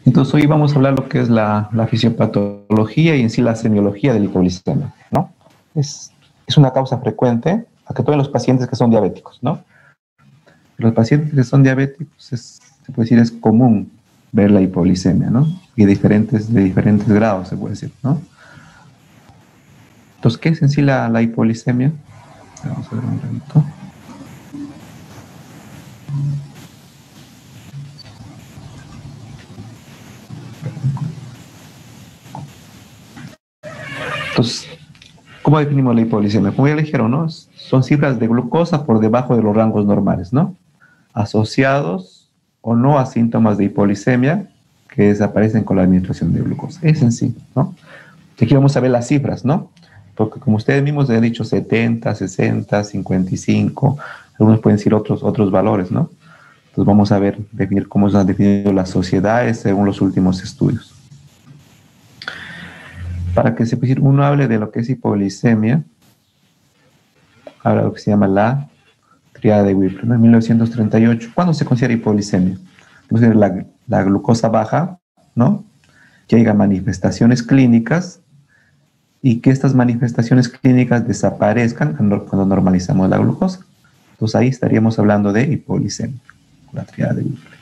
Entonces hoy vamos a hablar lo que es la fisiopatología y en sí la semiología del hipoglicemia, ¿no? Es una causa frecuente, a que todos los pacientes que son diabéticos, ¿no? Los pacientes que son diabéticos se puede decir es común ver la hipoglicemia, ¿no? Y de diferentes grados, se puede decir, ¿no? Entonces, ¿qué es en sí la hipoglicemia? Vamos a ver un ratito. Entonces, ¿cómo definimos la hipoglicemia? Como ya le dijeron, ¿no? Son cifras de glucosa por debajo de los rangos normales, ¿no? Asociados o no a síntomas de hipoglicemia que desaparecen con la administración de glucosa. Es en sí, ¿no? Aquí vamos a ver las cifras, ¿no? Porque como ustedes mismos han dicho, 70, 60, 55, algunos pueden decir otros valores, ¿no? Entonces vamos a ver, definir cómo se han definido las sociedades según los últimos estudios. Para que uno hable de lo que es hipoglicemia, habla de lo que se llama la triada de Whipple, ¿no? En 1938. ¿Cuándo se considera hipoglicemia? Entonces, la glucosa baja, ¿no? Que haya manifestaciones clínicas y que estas manifestaciones clínicas desaparezcan cuando normalizamos la glucosa. Entonces ahí estaríamos hablando de hipoglicemia, la triada de Whipple.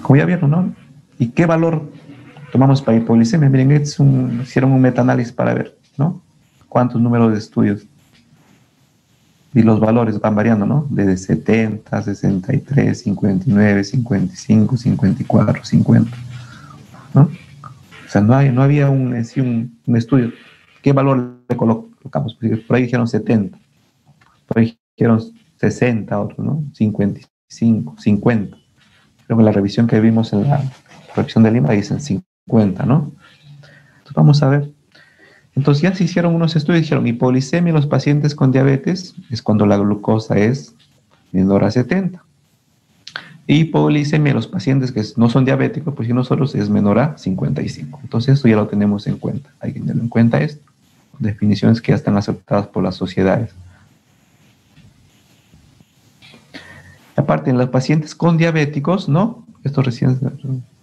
Como ya vieron, ¿no? ¿Y qué valor tomamos para hipoglicemia? Miren, hicieron un metaanálisis para ver, ¿no? Cuántos números de estudios. Y los valores van variando, ¿no? Desde 70, 63, 59, 55, 54, 50, ¿no? O sea, no había un estudio. ¿Qué valor le colocamos? Por ahí dijeron 70, por ahí dijeron 60, otros, ¿no? 55, 50. Creo que la revisión que vimos en la revisión de Lima dicen 50, ¿no? Entonces vamos a ver. Entonces ya se hicieron unos estudios, dijeron hipoglicemia en los pacientes con diabetes es cuando la glucosa es menor a 70. Hipoglicemia en los pacientes que no son diabéticos, pues si nosotros es menor a 55. Entonces esto ya lo tenemos en cuenta. Hay que tenerlo en cuenta esto. Definiciones que ya están aceptadas por las sociedades. Aparte, en los pacientes con diabéticos, ¿no? Esto recién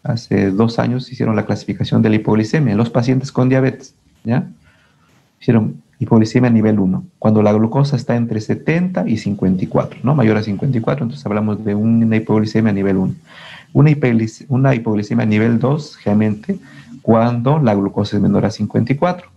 hace 2 años hicieron la clasificación de la hipoglicemia en los pacientes con diabetes, ¿ya? Hicieron hipoglicemia nivel 1, cuando la glucosa está entre 70 y 54, ¿no? Mayor a 54, entonces hablamos de una hipoglicemia nivel 1. Una hipoglicemia nivel 2, generalmente, cuando la glucosa es menor a 54.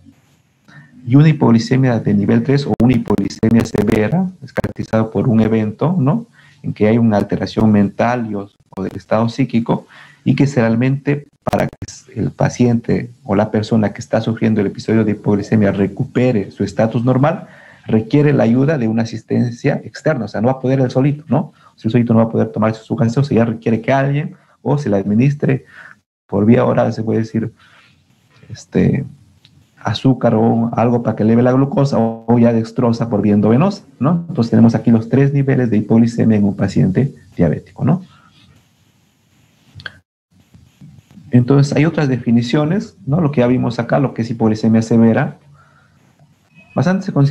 Y una hipoglicemia de nivel 3 o una hipoglicemia severa, es caracterizado por un evento, ¿no? En que hay una alteración mental o del estado psíquico y que generalmente para que el paciente o la persona que está sufriendo el episodio de hipoglicemia recupere su estatus normal, requiere la ayuda de una asistencia externa, o sea, no va a poder él solito, ¿no? Si el solito no va a poder tomarse su gaseosa, ya requiere que alguien o se la administre por vía oral, se puede decir, azúcar o algo para que eleve la glucosa o ya dextrosa por vía endovenosa, ¿no? Entonces tenemos aquí los 3 niveles de hipoglicemia en un paciente diabético, ¿no? Entonces hay otras definiciones, ¿no? Lo que ya vimos acá, lo que es hipoglicemia severa.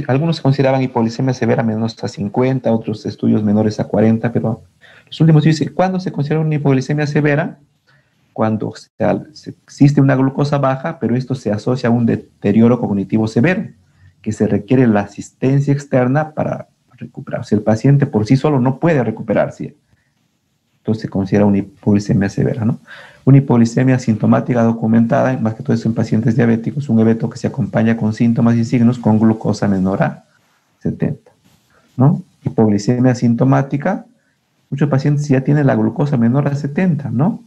Algunos consideraban hipoglicemia severa menores a 50, otros estudios menores a 40, pero los últimos dicen, ¿cuándo se considera una hipoglicemia severa? Cuando existe una glucosa baja, pero esto se asocia a un deterioro cognitivo severo, que se requiere la asistencia externa para recuperarse. El paciente por sí solo no puede recuperarse. Entonces se considera una hipoglicemia severa, ¿no? Una hipoglicemia sintomática documentada, más que todo eso en pacientes diabéticos, un evento que se acompaña con síntomas y signos con glucosa menor a 70, ¿no? Hipoglicemia sintomática, muchos pacientes ya tienen la glucosa menor a 70, ¿no?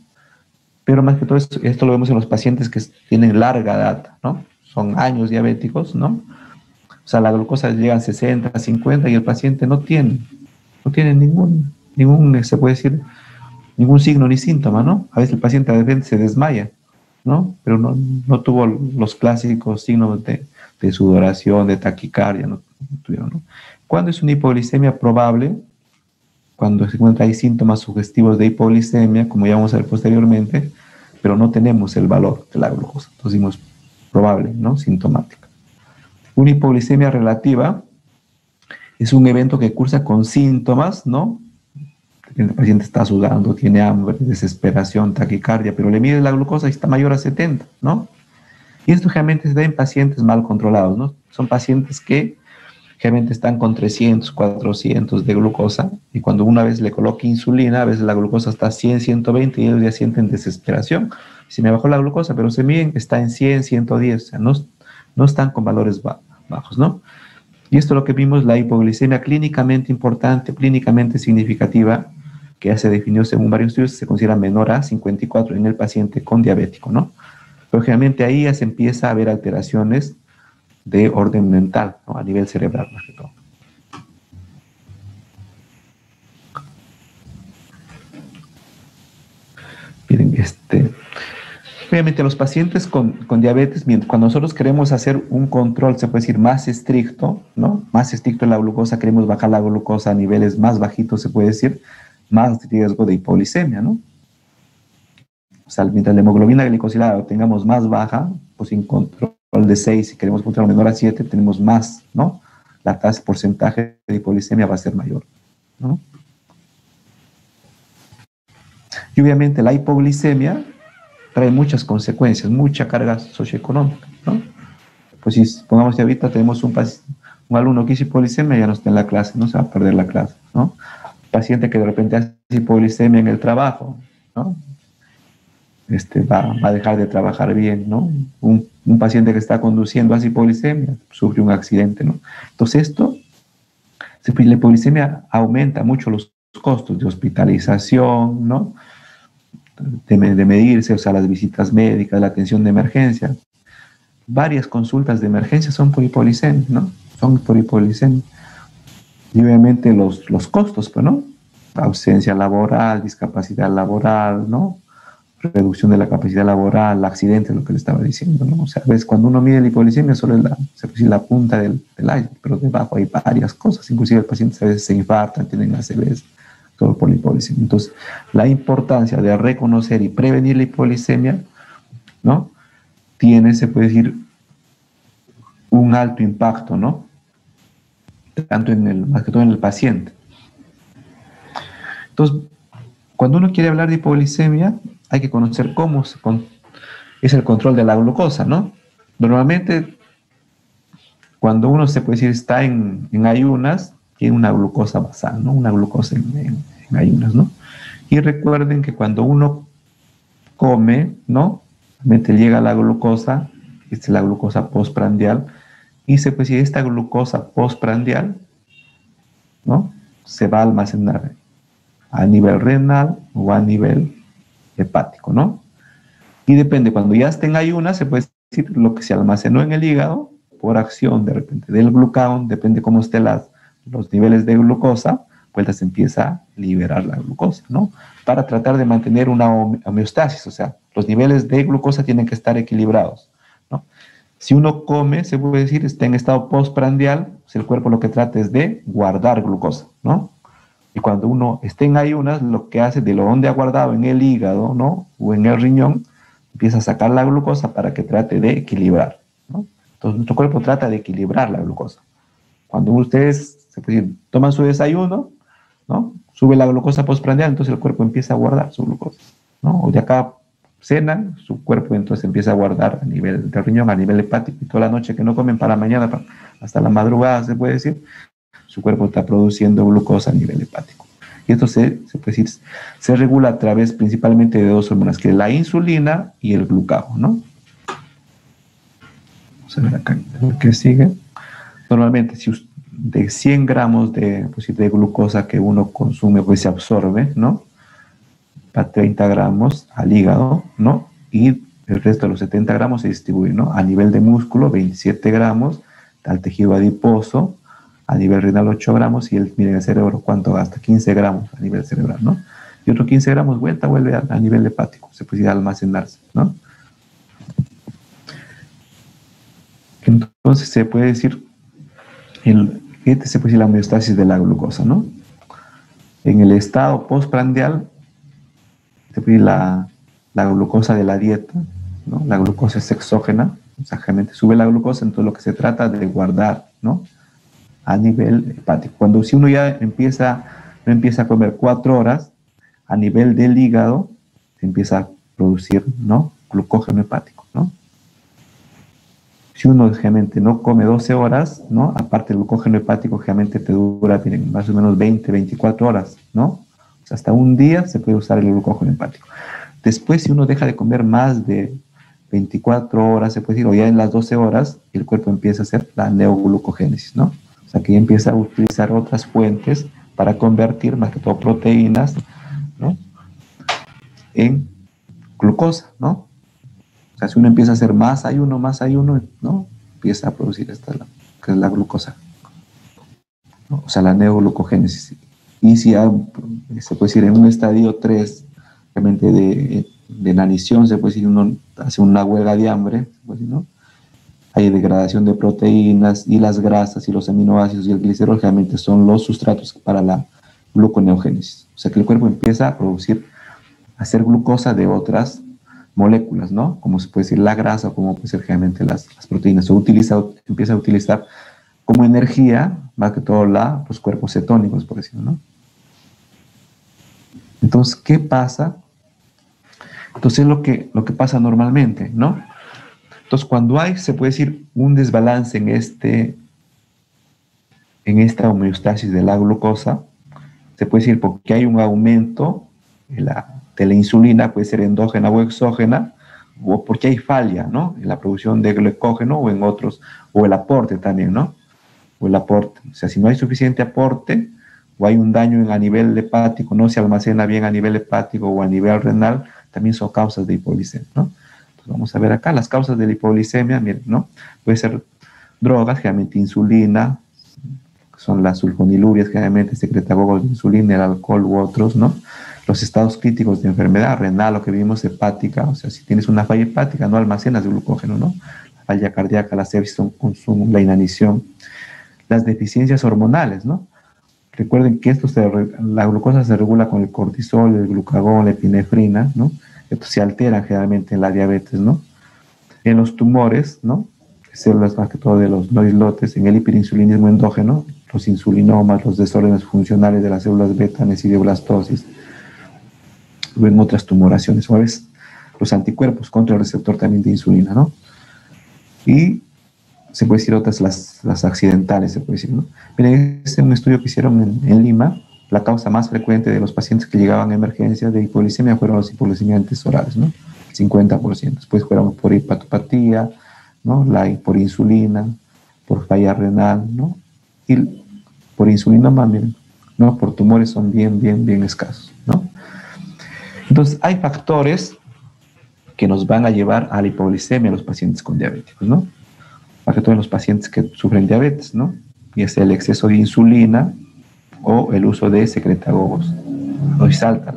Pero más que todo esto lo vemos en los pacientes que tienen larga edad, ¿no? Son años diabéticos, ¿no? O sea, la glucosa llega a 60, 50 y el paciente no tiene ningún, se puede decir, ningún signo ni síntoma, ¿no? A veces el paciente de repente se desmaya, ¿no? Pero no tuvo los clásicos signos de sudoración, de taquicardia, no tuvieron, ¿no? ¿Cuándo es una hipoglicemia probable? Cuando se encuentra hay síntomas sugestivos de hipoglicemia, como ya vamos a ver posteriormente, pero no tenemos el valor de la glucosa. Entonces decimos probable, ¿no? Sintomática. Una hipoglicemia relativa es un evento que cursa con síntomas, ¿no? El paciente está sudando, tiene hambre, desesperación, taquicardia, pero le mide la glucosa y está mayor a 70, ¿no? Y esto generalmente se da en pacientes mal controlados, ¿no? Son pacientes que generalmente están con 300, 400 de glucosa, y cuando una vez le coloca insulina, a veces la glucosa está a 100, 120 y ellos ya sienten desesperación. Si me bajó la glucosa, pero se miden, está en 100, 110, o sea, no están con valores bajos, ¿no? Y esto es lo que vimos, la hipoglicemia clínicamente importante, clínicamente significativa, que ya se definió según varios estudios, se considera menor a 54 en el paciente con diabético, ¿no? Pero generalmente ahí ya se empieza a ver alteraciones de orden mental, ¿no? A nivel cerebral, más que todo. Miren, obviamente los pacientes con diabetes, cuando nosotros queremos hacer un control, se puede decir, más estricto, ¿no? Más estricto en la glucosa, queremos bajar la glucosa a niveles más bajitos, se puede decir, más riesgo de hipoglicemia, ¿no? O sea, mientras la hemoglobina glicosilada lo tengamos más baja, pues sin control de 6, si queremos control menor a 7, tenemos más, ¿no? La tasa, porcentaje de hipoglicemia va a ser mayor, ¿no? Y obviamente la hipoglicemia trae muchas consecuencias, mucha carga socioeconómica, ¿no? Pues si pongamos que ahorita tenemos un alumno que hizo hipoglicemia, ya no está en la clase, no se va a perder la clase, ¿no? Paciente que de repente hace hipoglicemia en el trabajo, ¿no? Va a dejar de trabajar bien, ¿no? Un paciente que está conduciendo hace hipoglicemia, sufre un accidente, ¿no? Entonces la hipoglicemia aumenta mucho los costos de hospitalización, ¿no? De medirse, o sea, las visitas médicas, la atención de emergencia. Varias consultas de emergencia son por hipoglicemia, ¿no? Son por hipoglicemia. Y obviamente los costos, pues, ¿no? Ausencia laboral, discapacidad laboral, ¿no? Reducción de la capacidad laboral, accidentes, lo que le estaba diciendo, ¿no? O sea, a veces cuando uno mide la hipoglicemia solo es la punta del iceberg, pero debajo hay varias cosas, inclusive el paciente a veces se infartan, tienen ACVs, todo por la hipoglicemia. Entonces, la importancia de reconocer y prevenir la hipoglicemia, ¿no? Tiene, se puede decir, un alto impacto, ¿no? Tanto más que todo en el paciente. Entonces, cuando uno quiere hablar de hipoglicemia, hay que conocer cómo es el control de la glucosa, ¿no? Normalmente, cuando uno se puede decir está en ayunas, tiene una glucosa basal, ¿no? Una glucosa en ayunas, ¿no? Y recuerden que cuando uno come, ¿no? Realmente llega la glucosa, esta es la glucosa postprandial, y se puede decir esta glucosa postprandial, ¿no? Se va a almacenar a nivel renal o a nivel hepático, ¿no? Y depende, cuando ya esté en ayunas, se puede decir lo que se almacenó en el hígado por acción de repente del glucagón, depende cómo estén los niveles de glucosa, pues se empieza a liberar la glucosa, ¿no? Para tratar de mantener una homeostasis, o sea, los niveles de glucosa tienen que estar equilibrados, ¿no? Si uno come, se puede decir, está en estado postprandial, pues el cuerpo lo que trata es de guardar glucosa, ¿no? Y cuando uno está en ayunas, lo que hace de lo donde ha guardado en el hígado, ¿no? O en el riñón, empieza a sacar la glucosa para que trate de equilibrar, ¿no? Entonces, nuestro cuerpo trata de equilibrar la glucosa. Cuando ustedes se puede decir, toman su desayuno, ¿no? Sube la glucosa postprandial, entonces el cuerpo empieza a guardar su glucosa, ¿no? O de acá cenan, su cuerpo entonces empieza a guardar a nivel del riñón, a nivel hepático, y toda la noche que no comen para mañana, hasta la madrugada, se puede decir, su cuerpo está produciendo glucosa a nivel hepático. Y esto se puede decir, se regula a través principalmente de dos hormonas, que es la insulina y el glucagón, ¿no? Vamos a ver acá, ¿qué sigue? Normalmente, si de 100 gramos de glucosa que uno consume, pues se absorbe, ¿no? Para 30 gramos al hígado, ¿no? Y el resto de los 70 gramos se distribuye, ¿no? A nivel de músculo, 27 gramos, al tejido adiposo, a nivel renal 8 gramos, y miren el cerebro cuánto gasta, 15 gramos a nivel cerebral, ¿no? Y otros 15 gramos vuelve a nivel hepático, se puede almacenarse, ¿no? Entonces se puede decir, se puede decir la homeostasis de la glucosa, ¿no? En el estado postprandial, se puede decir la glucosa de la dieta, ¿no? La glucosa es exógena, o sea, realmente sube la glucosa, entonces lo que se trata de guardar, ¿no? A nivel hepático. Si uno ya empieza uno empieza a comer 4 horas, a nivel del hígado, se empieza a producir, ¿no?, glucógeno hepático, ¿no? Si uno realmente no come 12 horas, ¿no?, aparte el glucógeno hepático realmente te dura, miren, más o menos 20, 24 horas, ¿no? O sea, hasta un día se puede usar el glucógeno hepático. Después, si uno deja de comer más de 24 horas, se puede decir, o ya en las 12 horas, el cuerpo empieza a hacer la neoglucogénesis, ¿no? O sea, que ya empieza a utilizar otras fuentes para convertir, más que todo, proteínas, ¿no?, en glucosa, ¿no? O sea, si uno empieza a hacer más ayuno, ¿no?, empieza a producir esta, que es la glucosa, ¿no? O sea, la neoglucogénesis. Y si se puede decir en un estadio 3, realmente de inanición, se puede decir, uno hace una huelga de hambre, ¿no? Hay degradación de proteínas y las grasas y los aminoácidos y el glicerol realmente son los sustratos para la gluconeogénesis. O sea que el cuerpo empieza a producir, a hacer glucosa de otras moléculas, ¿no? Como se puede decir la grasa o como puede ser realmente las proteínas. Empieza a utilizar como energía, más que todo, los cuerpos cetónicos, por decirlo, ¿no? Entonces, ¿qué pasa? Entonces, lo que pasa normalmente, ¿no? Entonces, cuando hay, se puede decir, un desbalance en esta homeostasis de la glucosa, se puede decir porque hay un aumento de la insulina, puede ser endógena o exógena, o porque hay falla, ¿no?, en la producción de glucógeno o en otros, o el aporte también, ¿no? O el aporte. O sea, si no hay suficiente aporte, o hay un daño a nivel hepático, no se almacena bien a nivel hepático o a nivel renal, también son causas de hipoglicemia, ¿no? Entonces vamos a ver acá las causas de la hipoglicemia, miren, ¿no? Puede ser drogas, generalmente insulina, que son las sulfonilurias, generalmente secretagogos de insulina, el alcohol u otros, ¿no? Los estados críticos de enfermedad renal, lo que vimos hepática, o sea, si tienes una falla hepática no almacenas glucógeno, ¿no? La falla cardíaca, la sepsis, consumo, la inanición, las deficiencias hormonales, ¿no? Recuerden que la glucosa se regula con el cortisol, el glucagón, la epinefrina, ¿no? Esto se altera generalmente en la diabetes, ¿no? En los tumores, ¿no?, células más que todo de los noislotes, en el hiperinsulinismo endógeno, los insulinomas, los desórdenes funcionales de las células beta, nesidoblastosis, o en otras tumoraciones, o a veces los anticuerpos contra el receptor también de insulina, ¿no? Y se puede decir otras, las accidentales, se puede decir, ¿no? Miren, este es un estudio que hicieron en Lima. La causa más frecuente de los pacientes que llegaban a emergencia de hipoglicemia fueron los hipoglicemiantes orales, ¿no? 50%. Después fueron por hepatopatía, ¿no?, por insulina, por falla renal, ¿no? Y por insulinoma, miren, ¿no?, por tumores son bien escasos, ¿no? Entonces, hay factores que nos van a llevar a la hipoglicemia a los pacientes con diabéticos, ¿no? Para todos los pacientes que sufren diabetes, ¿no? Ya sea el exceso de insulina o el uso de secretagogos. Nos salta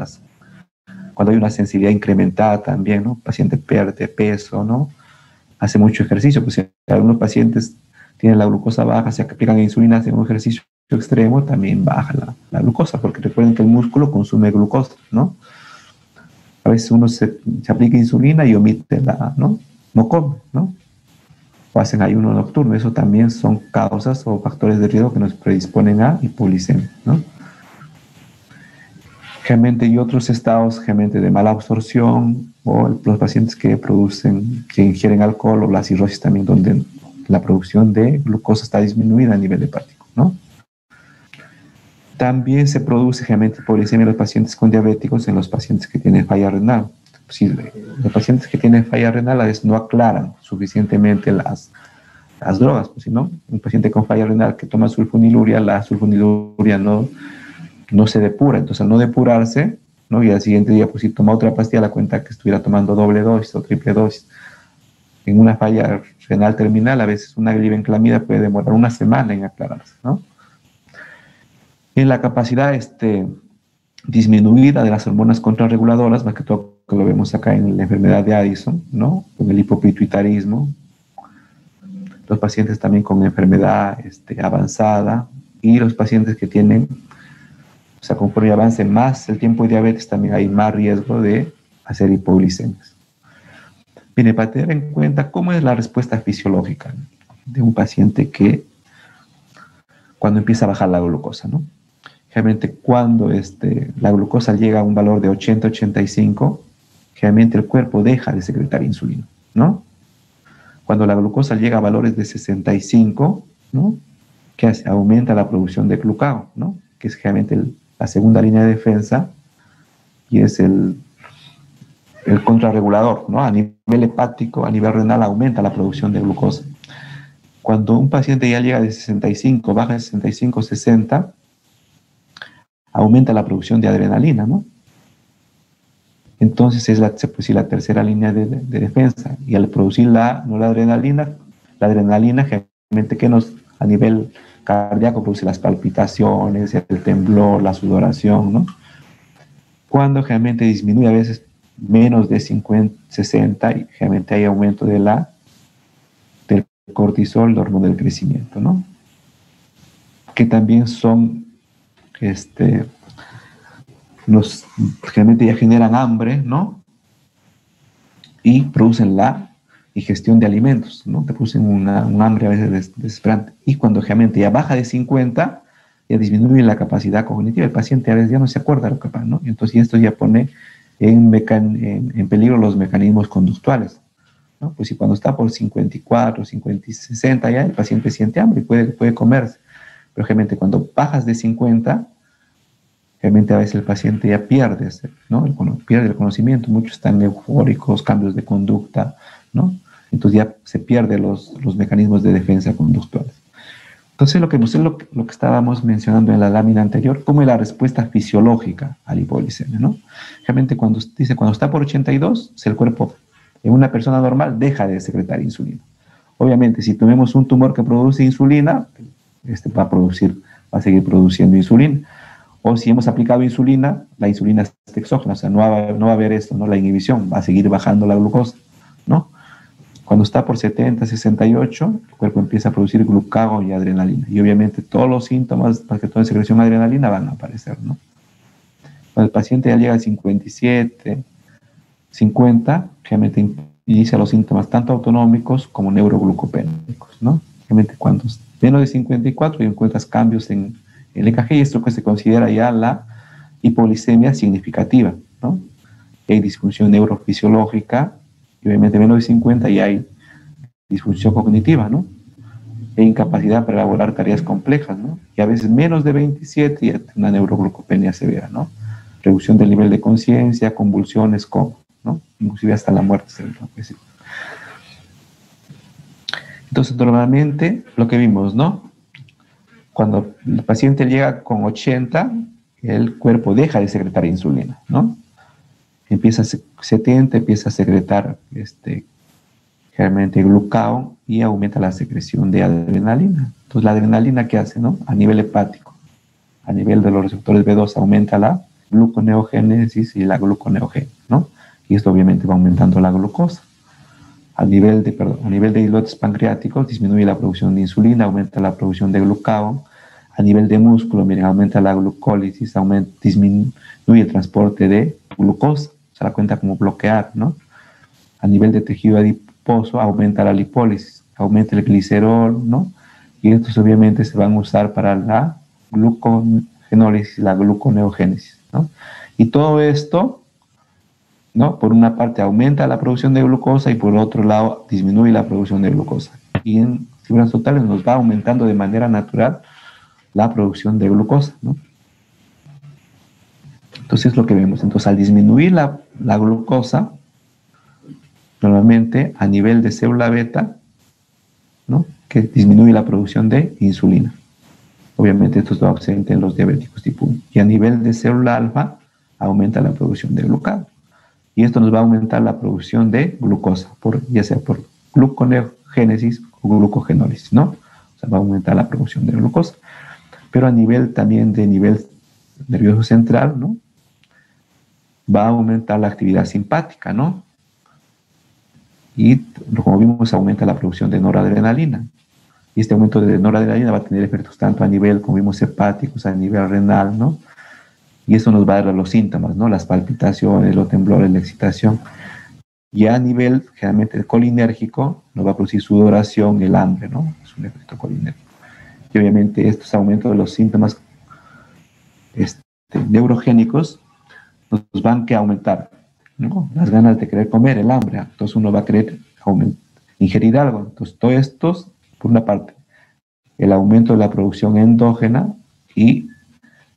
cuando hay una sensibilidad incrementada también, ¿no? El paciente pierde peso, ¿no? Hace mucho ejercicio, pues si algunos pacientes tienen la glucosa baja, se aplican insulina, hacen un ejercicio extremo, también baja la glucosa, porque recuerden que el músculo consume glucosa, ¿no? A veces uno se aplica insulina y omite ¿no? No come, ¿no? O hacen ayuno nocturno. Eso también son causas o factores de riesgo que nos predisponen a hipoglicemia, ¿no? Realmente y otros estados realmente de mala absorción, o los pacientes que ingieren alcohol, o la cirrosis también, donde la producción de glucosa está disminuida a nivel hepático, ¿no? También se produce realmente hipoglicemia en los pacientes con diabéticos, en los pacientes que tienen falla renal. Si los pacientes que tienen falla renal a veces no aclaran suficientemente las drogas, pues si no, un paciente con falla renal que toma sulfoniluria, la sulfoniluria no se depura, entonces al no depurarse, ¿no?, y al siguiente día, pues si toma otra pastilla, la cuenta que estuviera tomando doble dosis o triple dosis. En una falla renal terminal, a veces una glibenclamida puede demorar una semana en aclararse, ¿no? En la capacidad disminuida de las hormonas contrarreguladoras, más que todo que lo vemos acá en la enfermedad de Addison, ¿no?, con el hipopituitarismo, los pacientes también con enfermedad avanzada, y los pacientes que tienen, o sea, conforme avance más el tiempo de diabetes, también hay más riesgo de hacer hipoglicemias. Mire, para tener en cuenta cómo es la respuesta fisiológica de un paciente que cuando empieza a bajar la glucosa, ¿no? Generalmente cuando la glucosa llega a un valor de 80-85, generalmente el cuerpo deja de secretar insulina, ¿no? Cuando la glucosa llega a valores de 65, ¿no? ¿Qué hace? Aumenta la producción de glucagón, ¿no? Que es generalmente la segunda línea de defensa y es el contrarregulador, ¿no? A nivel hepático, a nivel renal, aumenta la producción de glucosa. Cuando un paciente ya llega de 65, baja de 65, 60, aumenta la producción de adrenalina, ¿no? Entonces es se puede decir la tercera línea de defensa. Y al producir la adrenalina generalmente que a nivel cardíaco produce las palpitaciones, el temblor, la sudoración, ¿no? Cuando generalmente disminuye a veces menos de 50, 60, y generalmente hay aumento del cortisol, la hormona del crecimiento, ¿no? Que también son, generalmente ya generan hambre, ¿no? Y producen la digestión de alimentos, ¿no? Te producen un hambre a veces desesperante. Y cuando generalmente ya baja de 50, ya disminuye la capacidad cognitiva. El paciente a veces ya no se acuerda de lo que pasa, ¿no? Entonces esto ya pone en peligro los mecanismos conductuales, ¿no? Pues si cuando está por 54, 50, 60 ya el paciente siente hambre y puede comerse. Pero generalmente cuando bajas de 50, realmente a veces el paciente ya pierde, ¿no? Pierde el conocimiento, muchos están eufóricos, cambios de conducta, ¿no? Entonces ya se pierden los mecanismos de defensa conductuales. Entonces lo que estábamos mencionando en la lámina anterior, cómo es la respuesta fisiológica a la hipoglicemia, ¿no? Realmente cuando está por 82, el cuerpo en una persona normal deja de secretar insulina. Obviamente, si tenemos un tumor que produce insulina, va a seguir produciendo insulina. O si hemos aplicado insulina, la insulina es exógena, o sea, no va a haber esto, ¿no? La inhibición, va a seguir bajando la glucosa, ¿no? Cuando está por 70, 68, el cuerpo empieza a producir glucagón y adrenalina. Y obviamente todos los síntomas para que toda secreción de adrenalina van a aparecer, ¿no? Cuando el paciente ya llega a 57, 50, realmente inicia los síntomas tanto autonómicos como neuroglucopénicos, ¿no? Realmente cuando es menos de 54 y encuentras cambios en el EKG, y esto que se considera ya la hipoglicemia significativa, ¿no? Hay disfunción neurofisiológica, y obviamente menos de 50 y hay disfunción cognitiva, ¿no? E incapacidad para elaborar tareas complejas, ¿no? Y a veces menos de 27 y una neuroglucopenia severa, ¿no? Reducción del nivel de conciencia, convulsiones, ¿no? Inclusive hasta la muerte cerebral. Entonces, normalmente lo que vimos, ¿no? Cuando el paciente llega con 80, el cuerpo deja de secretar insulina, ¿no? Empieza a 70, empieza a secretar generalmente glucagón y aumenta la secreción de adrenalina. Entonces, la adrenalina, ¿qué hace, no? A nivel hepático, a nivel de los receptores B2, aumenta la gluconeogénesis y la gluconeogenia, ¿no? Y esto obviamente va aumentando la glucosa. A nivel de islotes pancreáticos disminuye la producción de insulina, aumenta la producción de glucagón. A nivel de músculo, miren, aumenta la glucólisis, disminuye el transporte de glucosa, se la cuenta como bloquear, ¿no? A nivel de tejido adiposo, aumenta la lipólisis, aumenta el glicerol, ¿no? Y estos obviamente se van a usar para la glucogenólisis, la gluconeogénesis, ¿no? Y todo esto, ¿no? Por una parte aumenta la producción de glucosa y por otro lado disminuye la producción de glucosa. Y en fibras totales nos va aumentando de manera natural la producción de glucosa, ¿no? Entonces es lo que vemos. Entonces al disminuir la glucosa, normalmente a nivel de célula beta, ¿no? Que disminuye la producción de insulina. Obviamente esto está ausente en los diabéticos tipo 1. Y a nivel de célula alfa, aumenta la producción de glucagón. Y esto nos va a aumentar la producción de glucosa, ya sea por gluconeogénesis o glucogenólisis, ¿no? O sea, va a aumentar la producción de glucosa. Pero a nivel también de nivel nervioso central, ¿no? Va a aumentar la actividad simpática, ¿no? Y como vimos, aumenta la producción de noradrenalina. Y este aumento de noradrenalina va a tener efectos tanto a nivel, como vimos, hepáticos, a nivel renal, ¿no? Y eso nos va a dar los síntomas, ¿no? Las palpitaciones, los temblores, la excitación. Y a nivel, generalmente, colinérgico, nos va a producir sudoración, el hambre, ¿no? Es un efecto colinérgico. Y obviamente estos aumentos de los síntomas este, neurogénicos nos van a aumentar, ¿no? Las ganas de querer comer, el hambre. Entonces uno va a querer ingerir algo. Entonces todo esto, por una parte, el aumento de la producción endógena y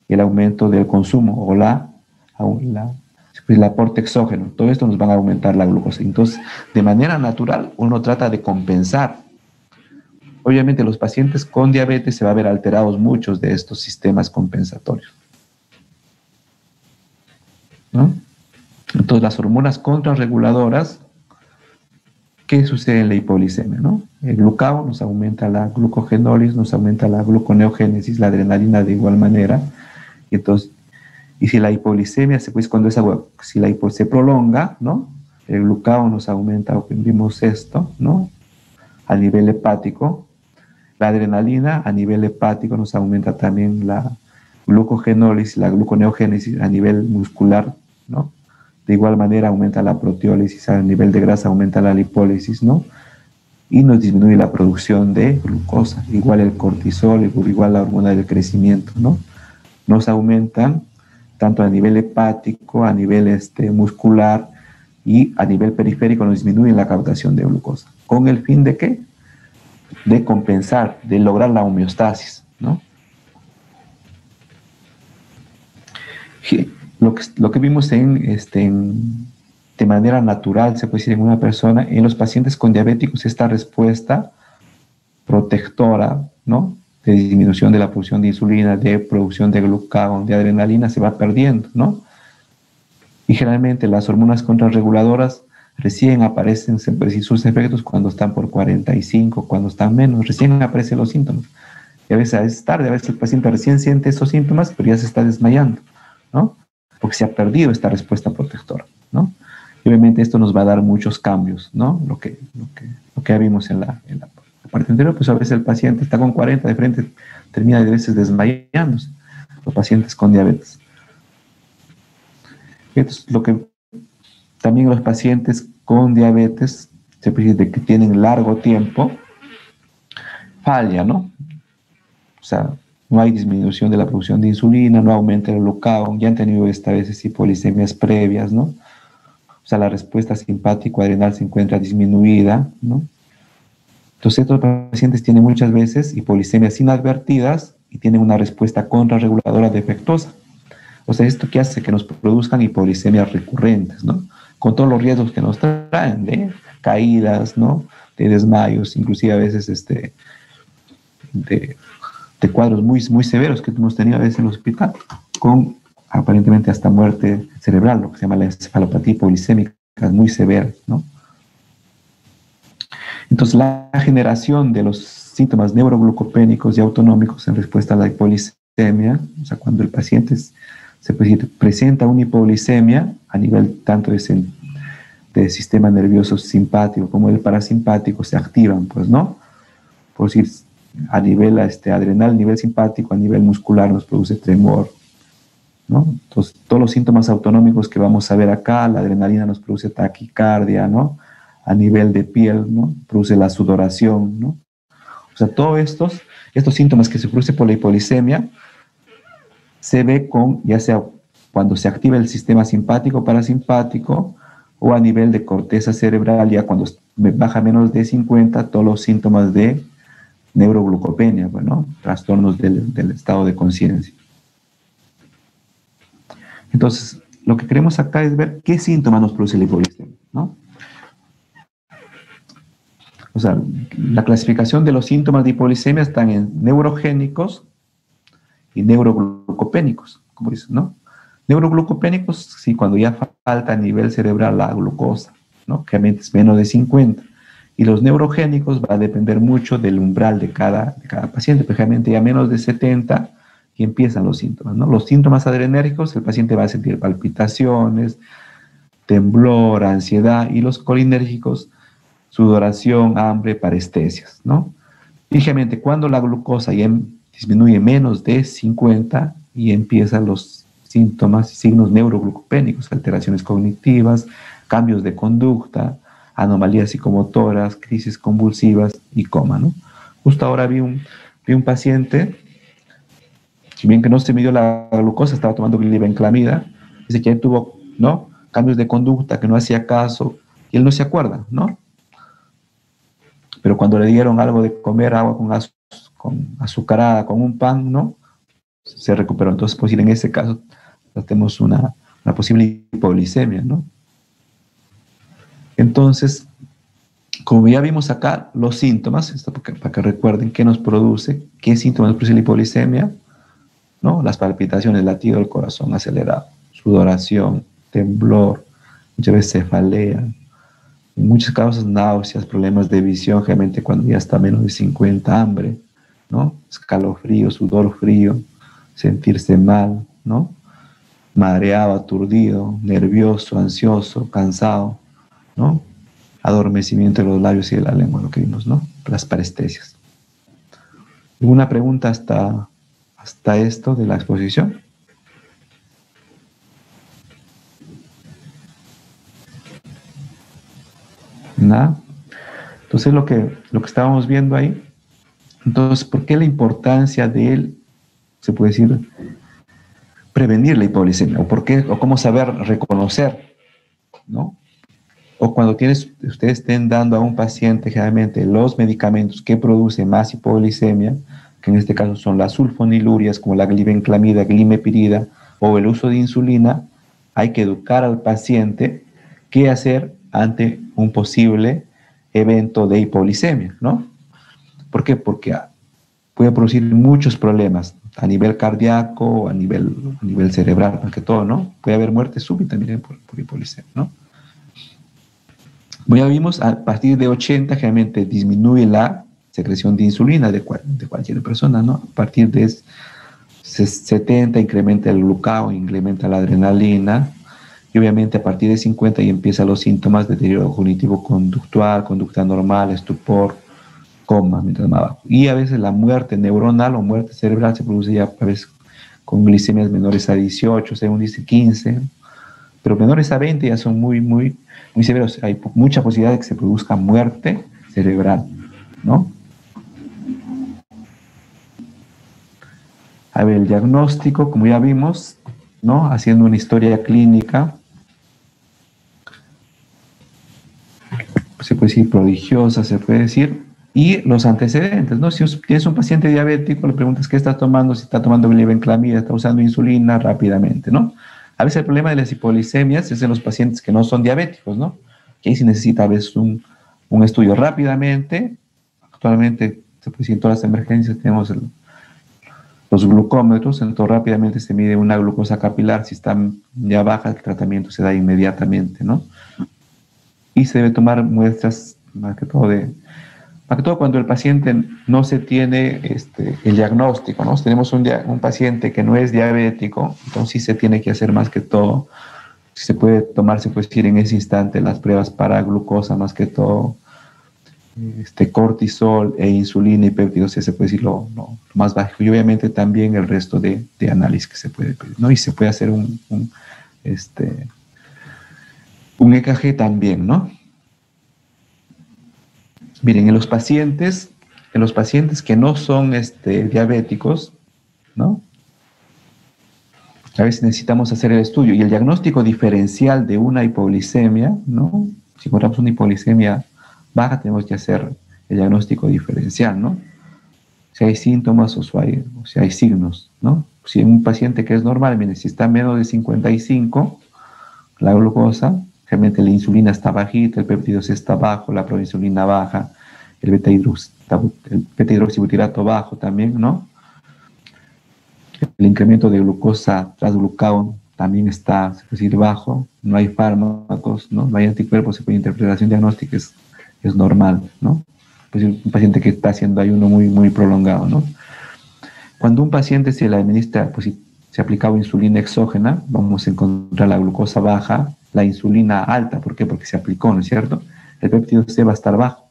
el aumento del consumo o el aporte exógeno. Todo esto nos van a aumentar la glucosa. Entonces, de manera natural, uno trata de compensar. Obviamente, los pacientes con diabetes se va a ver alterados muchos de estos sistemas compensatorios, ¿no? Entonces, las hormonas contrarreguladoras, ¿qué sucede en la hipoglicemia, no? El glucagón nos aumenta la glucogenólisis, nos aumenta la gluconeogénesis, la adrenalina de igual manera. Y entonces, y si la hipoglicemia, pues cuando si la hipo se prolonga, ¿no? El glucagón nos aumenta, vimos esto, ¿no? A nivel hepático. La adrenalina a nivel hepático nos aumenta también la glucogenólisis, la gluconeogénesis a nivel muscular, ¿no? De igual manera aumenta la proteólisis, a nivel de grasa aumenta la lipólisis, ¿no? Y nos disminuye la producción de glucosa, igual el cortisol, igual la hormona del crecimiento, ¿no? Nos aumentan tanto a nivel hepático, a nivel muscular y a nivel periférico nos disminuyen la captación de glucosa. ¿Con el fin de qué? De compensar, de lograr la homeostasis, ¿no? Lo que vimos de manera natural, se puede decir, en una persona, en los pacientes con diabéticos, esta respuesta protectora, ¿no? De disminución de la producción de insulina, de producción de glucagón, de adrenalina, se va perdiendo, ¿no? Y generalmente las hormonas contrarreguladoras recién aparecen, se puede decir, sus efectos cuando están por 45, cuando están menos, recién aparecen los síntomas. Y a veces es tarde, a veces el paciente recién siente esos síntomas, pero ya se está desmayando, ¿no? Porque se ha perdido esta respuesta protectora, ¿no? Y obviamente esto nos va a dar muchos cambios, ¿no? Lo que ya vimos en la parte anterior, pues a veces el paciente está con 40 de frente, termina de veces desmayándose, los pacientes con diabetes. Entonces, lo que también los pacientes con diabetes, se puede decir de que tienen largo tiempo, falla, ¿no? O sea, no hay disminución de la producción de insulina, no aumenta el glucagón, ya han tenido esta veces hipoglicemias previas, ¿no? O sea, la respuesta simpático-adrenal se encuentra disminuida, ¿no? Entonces, estos pacientes tienen muchas veces hipoglicemias inadvertidas y tienen una respuesta contrarreguladora defectuosa. O sea, esto que hace que nos produzcan hipoglicemias recurrentes, ¿no? Con todos los riesgos que nos traen de caídas, ¿no? De desmayos, inclusive a veces de cuadros muy, muy severos que hemos tenido a veces en el hospital, con aparentemente hasta muerte cerebral, lo que se llama la encefalopatía hipoglicémica, muy severa, ¿no? Entonces, la generación de los síntomas neuroglucopénicos y autonómicos en respuesta a la hipoglicemia, o sea, cuando el paciente se presenta una hipoglicemia a nivel tanto de sistema nervioso simpático como el parasimpático, se activan, pues, ¿no? Por decir, a nivel adrenal, a nivel simpático, a nivel muscular nos produce tremor, ¿no? Entonces, todos los síntomas autonómicos que vamos a ver acá, la adrenalina nos produce taquicardia, ¿no? A nivel de piel, ¿no? Produce la sudoración, ¿no? O sea, todos estos síntomas que se producen por la hipoglicemia se ve ya sea cuando se activa el sistema simpático, parasimpático, o a nivel de corteza cerebral, ya cuando baja menos de 50, todos los síntomas de neuroglucopenia, bueno, trastornos del estado de conciencia. Entonces, lo que queremos acá es ver qué síntomas nos produce la hipoglicemia, ¿no? O sea, la clasificación de los síntomas de hipoglicemia están en neurogénicos y neuroglucopénicos, como dicen, ¿no? Neuroglucopénicos, sí, cuando ya falta a nivel cerebral la glucosa, ¿no? Que es menos de 50. Y los neurogénicos va a depender mucho del umbral de cada paciente, precisamente ya menos de 70 y empiezan los síntomas, ¿no? Los síntomas adrenérgicos, el paciente va a sentir palpitaciones, temblor, ansiedad, y los colinérgicos, sudoración, hambre, parestesias, ¿no? Ligeramente, cuando la glucosa ya disminuye menos de 50 y empiezan los síntomas y signos neuroglucopénicos, alteraciones cognitivas, cambios de conducta, anomalías psicomotoras, crisis convulsivas y coma, ¿no? Justo ahora vi un paciente Si bien que no se midió la glucosa, estaba tomando glibenclamida, dice que él tuvo, ¿no?, cambios de conducta, que no hacía caso, y él no se acuerda, ¿no? Pero cuando le dieron algo de comer, agua con azucarada, con un pan, ¿no?, se recuperó. Entonces, pues en ese caso, tenemos una posible hipoglicemia, ¿no? Entonces, como ya vimos acá, los síntomas, esto para que recuerden qué nos produce, qué síntomas nos produce la hipoglicemia, ¿no? Las palpitaciones, latido del corazón acelerado, sudoración, temblor, muchas veces cefalea, en muchos casos náuseas, problemas de visión, generalmente cuando ya está menos de 50, hambre, ¿no? Escalofrío, sudor frío, sentirse mal, ¿no? Mareado, aturdido, nervioso, ansioso, cansado, ¿no? Adormecimiento de los labios y de la lengua, lo que vimos, ¿no? Las parestesias. ¿Alguna pregunta hasta esto de la exposición? Nada. Entonces lo que estábamos viendo ahí, entonces, ¿por qué la importancia de él, se puede decir, prevenir la hipoglicemia? ¿O por qué, o cómo saber reconocer, ¿no? O cuando ustedes estén dando a un paciente generalmente los medicamentos que producen más hipoglicemia, que en este caso son las sulfonilurias, como la glibenclamida, glimepirida, o el uso de insulina, hay que educar al paciente qué hacer ante un posible evento de hipoglicemia, ¿no? ¿Por qué? Porque puede producir muchos problemas a nivel cardíaco, a nivel cerebral, más que todo, ¿no? Puede haber muerte súbita, miren, por hipoglicemia, ¿no? Como ya vimos, a partir de 80 generalmente disminuye la secreción de insulina de cualquier persona, ¿no? A partir de 70 incrementa el glucagón, incrementa la adrenalina, y obviamente a partir de 50 ya empiezan los síntomas de deterioro cognitivo-conductual, conducta normal, estupor, coma, mientras más abajo. Y a veces la muerte neuronal o muerte cerebral se produce ya a veces con glicemias menores a 18, según dice 15, pero menores a 20 ya son muy severos. Hay mucha posibilidad de que se produzca muerte cerebral, ¿no? A ver, el diagnóstico, como ya vimos, ¿no? Haciendo una historia clínica, se puede decir prodigiosa, se puede decir, y los antecedentes, ¿no? Si tienes un paciente diabético, le preguntas qué está tomando, si está tomando glibenclamida, está usando insulina rápidamente, ¿no? A veces el problema de las hipoglicemias es en los pacientes que no son diabéticos, ¿no? Que ahí sí necesita a veces un estudio rápidamente. Actualmente, se puede decir, en todas las emergencias tenemos los glucómetros, entonces rápidamente se mide una glucosa capilar. Si está ya baja, el tratamiento se da inmediatamente, ¿no? Y se debe tomar muestras, más que todo cuando el paciente no se tiene el diagnóstico, ¿no? Si tenemos un paciente que no es diabético, entonces sí se tiene que hacer más que todo. Si se puede tomar, se puede decir en ese instante las pruebas para glucosa, más que todo, cortisol e insulina y péptidos, se puede decir lo más bajo. Y obviamente también el resto de análisis que se puede pedir, ¿no? Y se puede hacer un EKG también, ¿no? Miren, en los pacientes que no son diabéticos, ¿no? A veces necesitamos hacer el estudio y el diagnóstico diferencial de una hipoglicemia, ¿no? Si encontramos una hipoglicemia baja, tenemos que hacer el diagnóstico diferencial, ¿no? Si hay síntomas o si hay signos, ¿no? Si en un paciente que es normal, miren, si está menos de 55, la glucosa, realmente la insulina está bajita, el péptido C está bajo, la proinsulina baja, el beta-hidroxibutirato bajo también, ¿no? El incremento de glucosa tras glucagón también está, se puede decir, bajo, no hay fármacos, ¿no? No hay anticuerpos, se puede interpretación diagnóstica, es normal, ¿no? Pues un paciente que está haciendo ayuno muy prolongado, ¿no? Cuando un paciente se le administra, pues si se ha aplicado insulina exógena, vamos a encontrar la glucosa baja, la insulina alta. ¿Por qué? Porque se aplicó, ¿no es cierto? El péptido C va a estar bajo,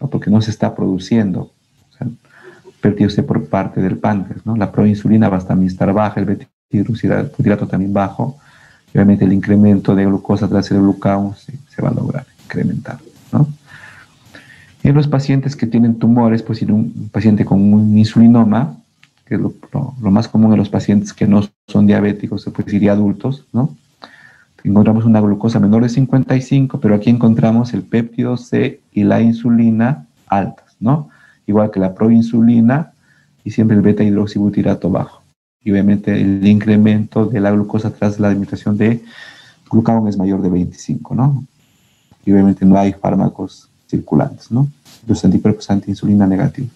¿no? Porque no se está produciendo. O sea, el péptido C por parte del páncreas, ¿no? La proinsulina va a también estar baja, el beta-hidroxibutirato también bajo. Y obviamente el incremento de glucosa tras el glucagón se va a lograr incrementar, ¿no? En los pacientes que tienen tumores, pues si un paciente con un insulinoma, que es lo más común en los pacientes que no son diabéticos, se puede decir y adultos, ¿no? Encontramos una glucosa menor de 55, pero aquí encontramos el péptido C y la insulina altas, ¿no? Igual que la proinsulina y siempre el beta-hidroxibutirato bajo. Y obviamente el incremento de la glucosa tras la administración de glucagón es mayor de 25, ¿no? Y obviamente no hay fármacos circulantes, ¿no? Los anticuerpos antiinsulina negativos.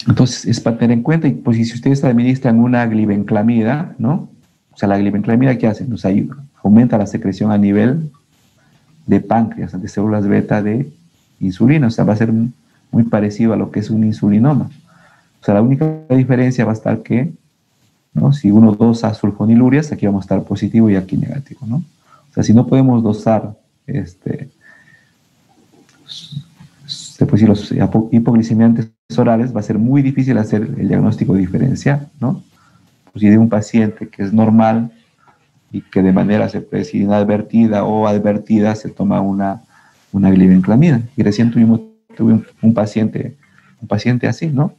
Entonces, es para tener en cuenta, y pues si ustedes administran una glibenclamida, ¿no? O sea, la glibenclamida, ¿qué hace? Nos ayuda, aumenta la secreción a nivel de páncreas, de células beta de insulina, o sea, va a ser muy parecido a lo que es un insulinoma. O sea, la única diferencia va a estar que, ¿no? Si uno dosa sulfonilurias, aquí vamos a estar positivo y aquí negativo, ¿no? O sea, si no podemos dosar, se puede decir, los hipoglicemiantes orales, va a ser muy difícil hacer el diagnóstico diferencial, ¿no? Pues si de un paciente que es normal y que de manera, se puede decir, inadvertida o advertida, se toma una glibenclamida. Y recién tuve un paciente así, ¿no?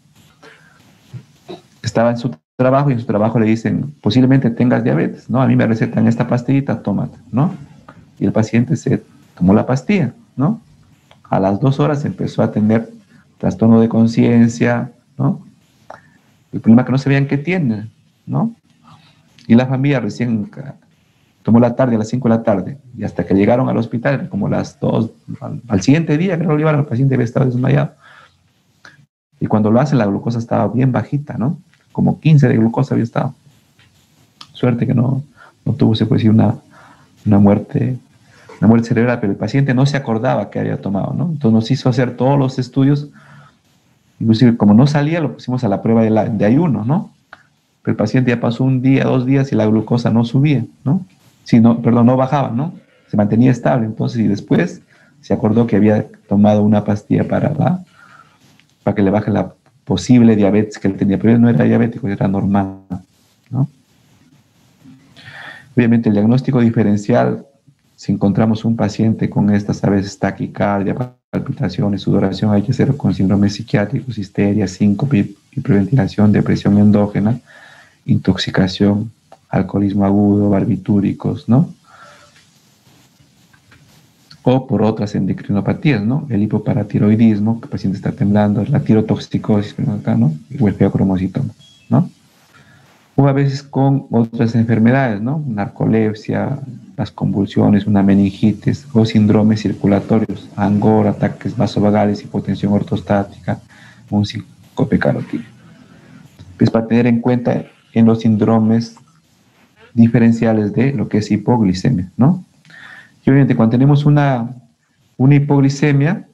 Estaba en su trabajo y en su trabajo le dicen, posiblemente tengas diabetes, ¿no? A mí me recetan esta pastillita, tómate, ¿no? Y el paciente se tomó la pastilla, ¿no? A las 2 horas empezó a tener trastorno de conciencia, ¿no? El problema es que no sabían qué tiene, ¿no? Y la familia recién tomó la tarde, a las 5 de la tarde, y hasta que llegaron al hospital, como las 2, al siguiente día que lo llevaron, el paciente había estado desmayado. Y cuando lo hacen, la glucosa estaba bien bajita, ¿no? Como 15 de glucosa había estado. Suerte que no tuvo, se puede decir, una muerte cerebral, pero el paciente no se acordaba que había tomado, ¿no? Entonces nos hizo hacer todos los estudios, inclusive como no salía, lo pusimos a la prueba de ayuno, ¿no? Pero el paciente ya pasó 1 día, 2 días y la glucosa no subía, ¿no? Sí, no, perdón, no bajaba, ¿no? Se mantenía estable. Entonces, y después se acordó que había tomado una pastilla para que le baje la posible diabetes que él tenía, pero él no era diabético, era normal, ¿no? Obviamente el diagnóstico diferencial, si encontramos un paciente con estas, a veces taquicardia, palpitaciones, sudoración, hay que hacerlo con síndromes psiquiátricos, histeria, síncope, hiperventilación, depresión endógena, intoxicación, alcoholismo agudo, barbitúricos, ¿no? O por otras endocrinopatías, ¿no? El hipoparatiroidismo, que el paciente está temblando, la tirotoxicosis, acá, ¿no? O el feocromocitoma, ¿no? O a veces con otras enfermedades, ¿no? Narcolepsia, las convulsiones, una meningitis o síndromes circulatorios, angor, ataques vasovagales, hipotensión ortostática, un síncope carotídeo. Pues para tener en cuenta en los síndromes diferenciales de lo que es hipoglicemia, ¿no? Y obviamente cuando tenemos una hipoglicemia,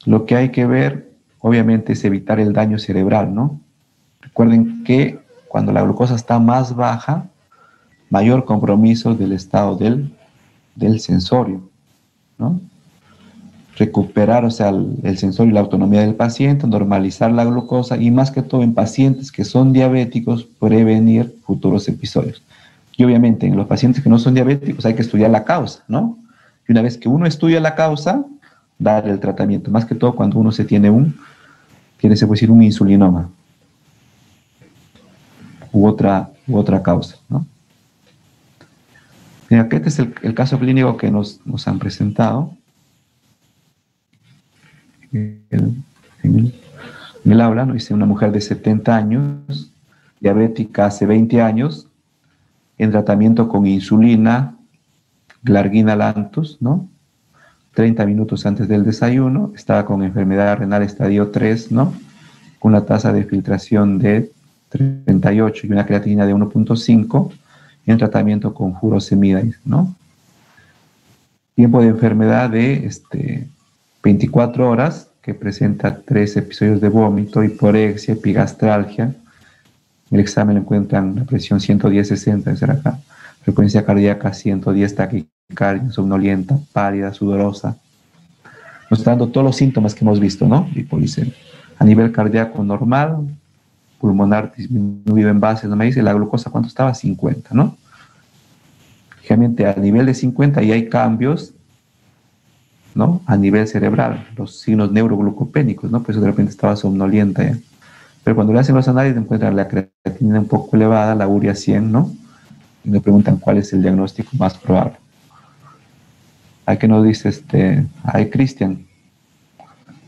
lo que hay que ver, obviamente, es evitar el daño cerebral, ¿no? Recuerden que cuando la glucosa está más baja, mayor compromiso del estado del sensorio, ¿no? Recuperar, o sea, el sensorio y la autonomía del paciente, normalizar la glucosa y más que todo en pacientes que son diabéticos, prevenir futuros episodios. Y obviamente en los pacientes que no son diabéticos hay que estudiar la causa, ¿no? Y una vez que uno estudia la causa, dar el tratamiento, más que todo cuando uno se puede decir, un insulinoma u otra causa, ¿no? Mira, este es el caso clínico que nos han presentado en el aula, ¿no? Dice una mujer de 70 años, diabética hace 20 años, en tratamiento con insulina, glargina lantus, ¿no? 30 minutos antes del desayuno, estaba con enfermedad renal estadio 3, ¿no? Con una tasa de filtración de 38 y una creatinina de 1.5 en tratamiento con furosemida, ¿no? Tiempo de enfermedad de 24 horas, que presenta 3 episodios de vómito, hiporexia, epigastralgia. En el examen encuentran la presión 110/60, es acá. Frecuencia cardíaca 110, taquicardia, somnolienta, pálida, sudorosa. Nos está dando todos los síntomas que hemos visto, ¿no? Hipoglicemia. A nivel cardíaco normal, pulmonar disminuido en base, no me dice la glucosa, ¿cuánto estaba? 50, ¿no? Realmente a nivel de 50 ya hay cambios, ¿no? A nivel cerebral, los signos neuroglucopénicos, ¿no? Por eso de repente estaba somnolienta ya. Pero cuando le hacen los análisis encuentran la creatinina un poco elevada, la urea 100, ¿no? Y me preguntan cuál es el diagnóstico más probable. Hay que nos dice hay Cristian,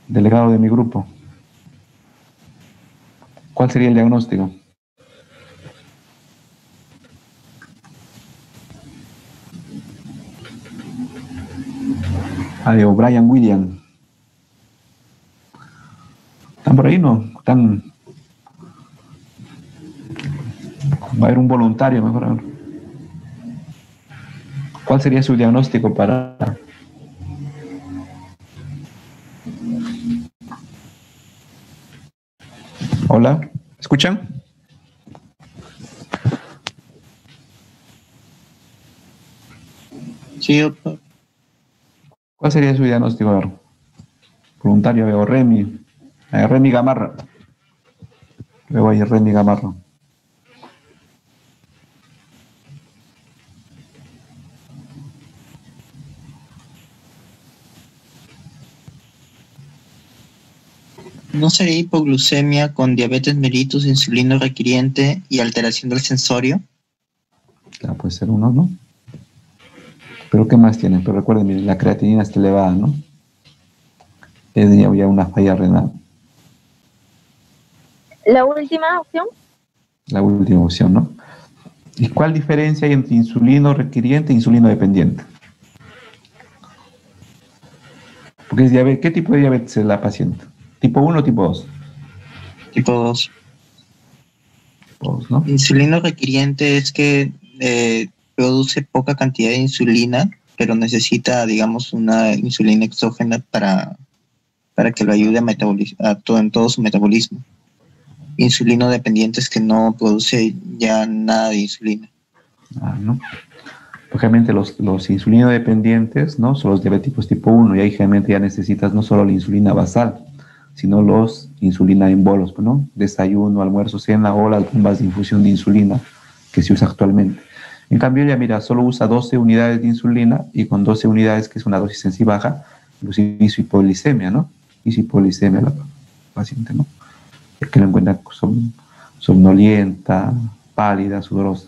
delegado de mi grupo. ¿Cuál sería el diagnóstico? O'Brien William. ¿Están por ahí? No. ¿Están? Va a haber un voluntario, mejor. ¿Cuál sería su diagnóstico para...? Hola, ¿escuchan? Sí, doctor. ¿Cuál sería su diagnóstico? Voluntario, veo Remy. Remy Gamarra. Veo ahí Remy Gamarra. ¿No sería hipoglucemia con diabetes mellitus, insulino requiriente y alteración del sensorio? Claro, puede ser uno, ¿no? Pero ¿qué más tienen? Pero recuerden, la creatinina está elevada, ¿no? Tendría ya una falla renal. ¿La última opción? La última opción, ¿no? ¿Y cuál diferencia hay entre insulino requiriente e insulino dependiente? Porque es diabetes. ¿Qué tipo de diabetes es la paciente? ¿Tipo 1 o tipo 2? Tipo 2. Tipo 2, ¿no? Insulino requiriente es que produce poca cantidad de insulina, pero necesita, digamos, una insulina exógena para que lo ayude en todo su metabolismo. Insulino dependiente es que no produce ya nada de insulina. ¿No? Generalmente los insulino dependientes, ¿no? Son los diabéticos tipo 1 y ahí generalmente ya necesitas no solo la insulina basal, sino los insulina en bolos, ¿no? Desayuno, almuerzo, cena o las bombas de infusión de insulina que se usa actualmente. En cambio ella, mira, solo usa 12 unidades de insulina y con 12 unidades, que es una dosis en sí baja, inclusive hizo hipoglicemia, ¿no? Hizo hipoglicemia la paciente, ¿no? Que la encuentra somnolienta, pálida, sudorosa.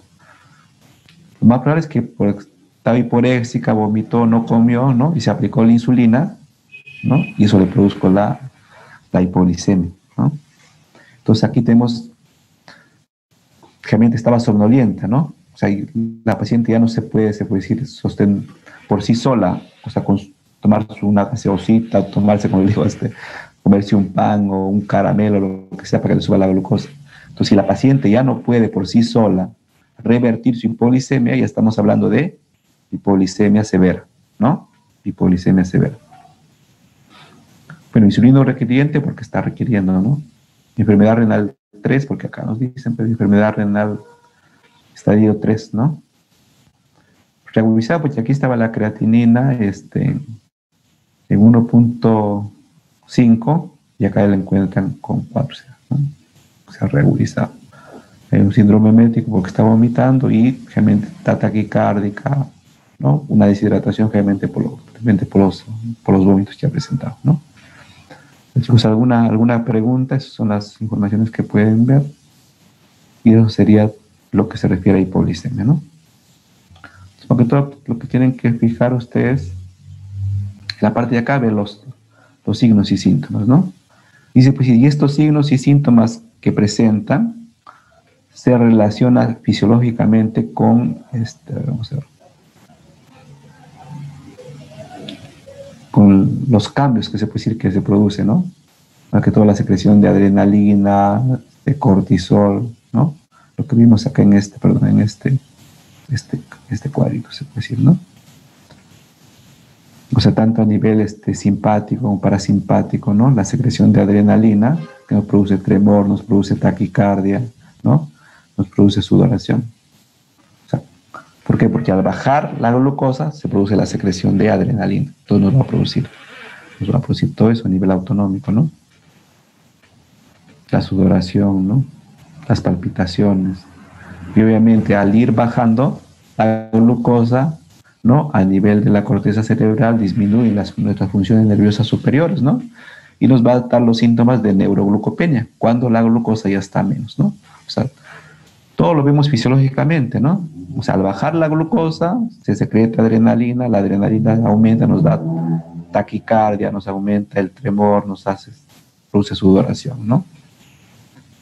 Lo más probable es que estaba hiporéxica, vomitó, no comió, ¿no? Y se aplicó la insulina, ¿no? Y eso le produjo la hipoglicemia, ¿no? Entonces aquí tenemos, realmente estaba somnolienta, ¿no? O sea, la paciente ya no se puede decir, sostener por sí sola, o sea, tomarse una gaseosita, tomarse, como le digo, comerse un pan o un caramelo, lo que sea, para que le suba la glucosa. Entonces, si la paciente ya no puede por sí sola revertir su hipoglicemia, ya estamos hablando de hipoglicemia severa, ¿no? Hipoglicemia severa. Bueno, insulino requiriente porque está requiriendo, ¿no? Enfermedad renal 3, porque acá nos dicen, pero enfermedad renal estadio 3, ¿no? Regularizada, porque aquí estaba la creatinina en 1.5 y acá la encuentran con 4, ¿no? O sea, regularizado. Hay un síndrome métrico porque está vomitando y realmente está taquicárdica, ¿no? Una deshidratación realmente por los vómitos que ha presentado, ¿no? Chicos, ¿alguna pregunta? Esas son las informaciones que pueden ver. Y eso sería lo que se refiere a hipoglicemia, ¿no? Porque todo lo que tienen que fijar ustedes, la parte de acá ve los signos y síntomas, ¿no? Dice, pues, y estos signos y síntomas que presentan se relacionan fisiológicamente con, vamos a ver, con los cambios que se puede decir que se producen, ¿no? Más que toda la secreción de adrenalina, de cortisol, ¿no? Lo que vimos acá en este cuadrito, se puede decir, ¿no? O sea, tanto a nivel simpático como parasimpático, ¿no? La secreción de adrenalina, que nos produce tremor, nos produce taquicardia, ¿no? Nos produce sudoración. O sea, ¿por qué? Porque al bajar la glucosa se produce la secreción de adrenalina. Entonces nos va a producir todo eso a nivel autonómico, ¿no? La sudoración, ¿no? Las palpitaciones. Y obviamente al ir bajando la glucosa, ¿no? A nivel de la corteza cerebral disminuyen nuestras funciones nerviosas superiores, ¿no? y nos va a dar los síntomas de neuroglucopenia, cuando la glucosa ya está menos, ¿no? O sea, todo lo vemos fisiológicamente, ¿no? O sea, al bajar la glucosa, se secreta adrenalina, la adrenalina aumenta, nos da taquicardia, nos aumenta el tremor, produce sudoración, ¿no?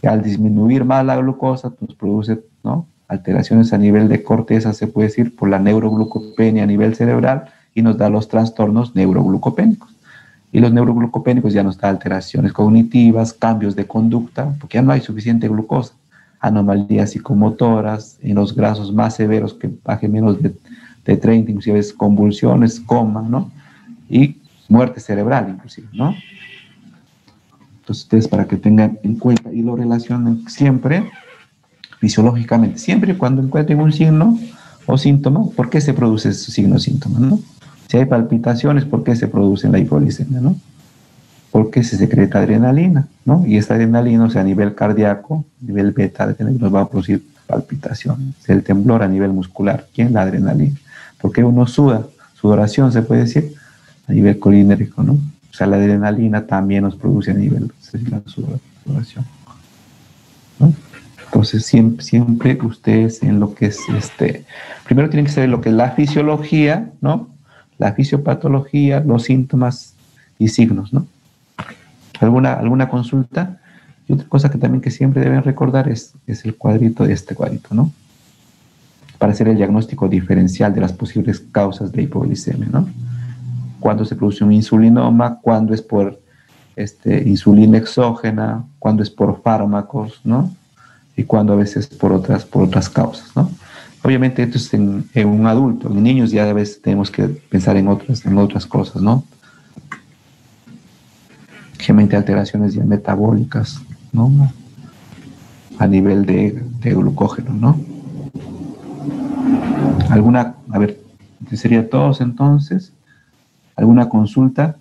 Y al disminuir más la glucosa, nos produce, ¿no?, alteraciones a nivel de corteza, se puede decir, por la neuroglucopenia a nivel cerebral, y nos da los trastornos neuroglucopénicos. Y los neuroglucopénicos ya nos da alteraciones cognitivas, cambios de conducta, porque ya no hay suficiente glucosa, anomalías psicomotoras, en los grasos más severos que baje menos de 30, inclusive convulsiones, coma, ¿no? Y muerte cerebral, inclusive, ¿no? Entonces, ustedes para que tengan en cuenta y lo relacionen siempre fisiológicamente, siempre y cuando encuentren un signo o síntoma, ¿por qué se produce ese signo o síntoma, ¿no? Si hay palpitaciones, ¿por qué se produce la hipoglicemia, ¿no? Porque se secreta adrenalina, ¿no? Y esta adrenalina, o sea, a nivel cardíaco, a nivel beta, nos va a producir palpitaciones, el temblor a nivel muscular. ¿Quién? La adrenalina. Porque uno suda, sudoración se puede decir, a nivel colinérico, ¿no? O sea, la adrenalina también nos produce a nivel de la sudoración, ¿no? Entonces, siempre ustedes en lo que es primero tienen que saber lo que es la fisiología, ¿no? La fisiopatología, los síntomas y signos, ¿no? ¿Alguna consulta? Y otra cosa que también que siempre deben recordar es el cuadrito, este cuadrito, ¿no? Para hacer el diagnóstico diferencial de las posibles causas de hipoglicemia, ¿no? Cuándo se produce un insulinoma, cuándo es por insulina exógena, cuándo es por fármacos, ¿no? Y cuándo a veces por otras causas, ¿no? Obviamente esto es en un adulto. En niños ya a veces tenemos que pensar en otras cosas, ¿no? Generalmente alteraciones ya metabólicas, ¿no? A nivel de glucógeno, ¿no? A ver, sería todos entonces. ¿Alguna consulta?